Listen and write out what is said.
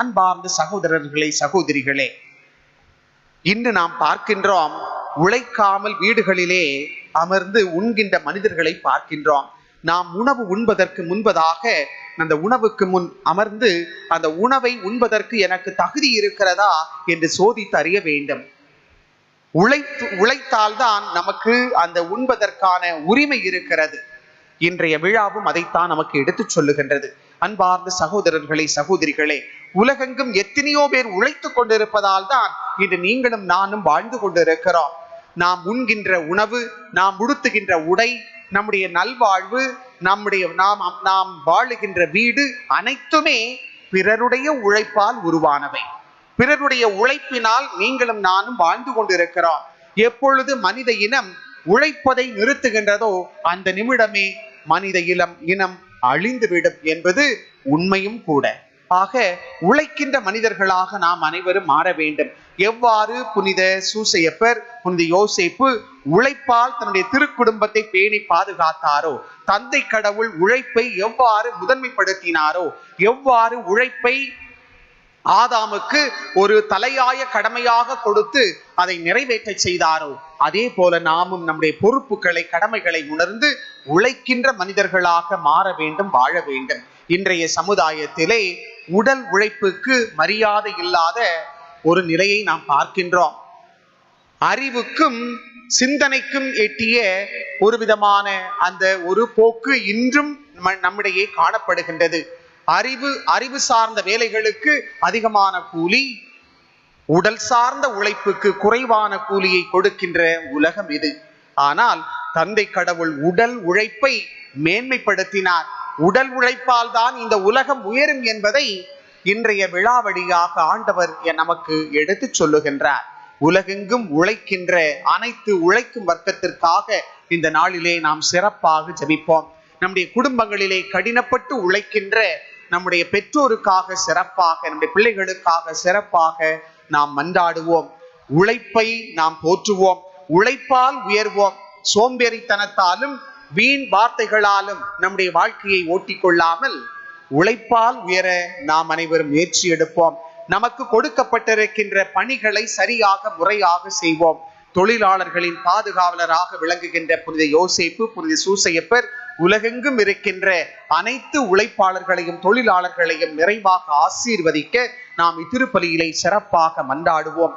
அன்பார்ந்த சகோதரர்களே, சகோதரிகளே, இன்று நாம் பார்க்கின்றோம், உழைக்காமல் வீடுகளிலே அமர்ந்து உண்கின்ற மனிதர்களை பார்க்கின்றோம். நாம் உணவு உண்பதற்கு முன்பதாக அந்த உணவுக்கு முன் அமர்ந்து அந்த உணவை உண்பதற்கு எனக்கு தகுதி இருக்கிறதா என்று சோதித்து அறிய வேண்டும். உழைத்தால்தான் நமக்கு அந்த உண்பதற்கான உரிமை இருக்கிறது. இன்றைய விழாவும் அதைத்தான் நமக்கு எடுத்துச் சொல்லுகின்றது. அன்பார்ந்த சகோதரர்களே, சகோதரிகளே, உலகெங்கும் எத்தனையோ பேர் உழைத்துக் கொண்டிருப்பதால் தான் இன்று நீங்களும் நானும் வாழ்ந்து கொண்டிருக்கிறோம். நாம் உண்கின்ற உணவு, நாம் உடுத்துகின்ற உடை, நம்முடைய நல்வாழ்வு, நாம் வாழுகின்ற வீடு அனைத்துமே பிறருடைய உழைப்பால் உருவானவை. பிறருடைய உழைப்பினால் நீங்களும் நானும் வாழ்ந்து கொண்டிருக்கிறோம். எப்பொழுது மனித இனம் உழைப்பதை நிறுத்துகின்றதோ அந்த நிமிடமே மனித இனம் அழிந்துவிடும் என்பது உண்மையும் கூட. ஆக உழைக்கின்ற மனிதர்களாக நாம் அனைவரும் மாற வேண்டும். எவ்வாறு புனித சூசையப்பர், புனித யோசேப்பு உழைப்பால் தன்னுடைய திருக்குடும்பத்தை பேணி பாதுகாத்தாரோ, தந்தை கடவுள் உழைப்பை எவ்வாறு முதன்மைப்படுத்தினாரோ, எவ்வாறு உழைப்பை ஆதாமுக்கு ஒரு தலையாய கடமையாக கொடுத்து அதை நிறைவேற்ற செய்தாரோ, அதே போல நாமும் நம்முடைய பொறுப்புகளை, கடமைகளை உணர்ந்து உழைக்கின்ற மனிதர்களாக மாற வேண்டும், வாழ வேண்டும். இன்றைய சமுதாயத்திலே உடல் உழைப்புக்கு மரியாதை இல்லாத ஒரு நிலையை நாம் பார்க்கின்றோம். அறிவுக்கும் சிந்தனைக்கும் எட்டிய ஒரு விதமான அந்த ஒரு போக்கு இன்றும் நம்மிடையே காணப்படுகின்றது. அறிவு சார்ந்த வேலைகளுக்கு அதிகமான கூலி, உடல் சார்ந்த உழைப்புக்கு குறைவான கூலியை கொடுக்கின்ற உலகம் இது. ஆனால் தந்தை கடவுள் உடல் உழைப்பை மேன்மைப்படுத்தினார். உடல் உழைப்பால் தான் இந்த உலகம் உயரும் என்பதை இன்றைய விழாவழியாக ஆண்டவர் நமக்கு எடுத்து சொல்லுகின்றார். உலகெங்கும் உழைக்கின்ற அனைத்து உழைக்கும் வர்க்கத்திற்காக இந்த நாளிலே நாம் சிறப்பாக ஜெபிப்போம். நம்முடைய குடும்பங்களிலே கடினப்பட்டு உழைக்கின்ற நம்முடைய பெற்றோருக்காக சிறப்பாக, நம்முடைய பிள்ளைகளுக்காக சிறப்பாக நாம் மன்றாடுவோம். உழைப்பை நாம் போற்றுவோம், உழைப்பால் உயர்வோம். சோம்பேறித்தனத்தாலும் வீண் வார்த்தைகளாலும் நம்முடைய வாழ்க்கையை ஓட்டிக்கொள்ளாமல் உழைப்பால் உயர நாம் அனைவரும் முயற்சி எடுப்போம். நமக்கு கொடுக்கப்பட்டிருக்கின்ற பணிகளை சரியாக, முறையாக செய்வோம். தொழிலாளர்களின் பாதுகாவலராக விளங்குகின்ற புனித யோசேப்பு, புனித சூசையப்பர் உலகெங்கும் இருக்கின்ற அனைத்து உழைப்பாளர்களையும் தொழிலாளர்களையும் நிறைவாக ஆசீர்வதிக்க நாம் இத்திருப்பலியிலே சிறப்பாக மன்றாடுவோம்.